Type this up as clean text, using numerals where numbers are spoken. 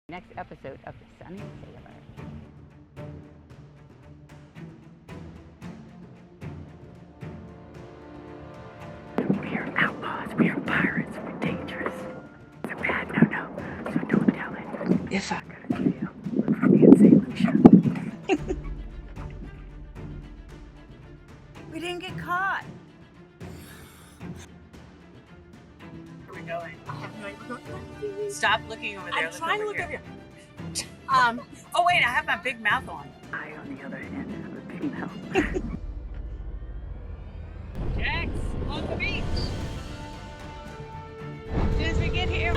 Next episode of The Sunny Sailor. We are outlaws, we are pirates, we're dangerous. It's a bad no-no, so don't tell it. If I go to jail, look for me at St. Lucia. We didn't get caught. Where are we going? I have no idea where we're going. Stop looking over there. I'm trying to look over here. Oh wait, I have my big mouth on. I, on the other hand, have a big mouth. Jax, on the beach. As soon as we get here.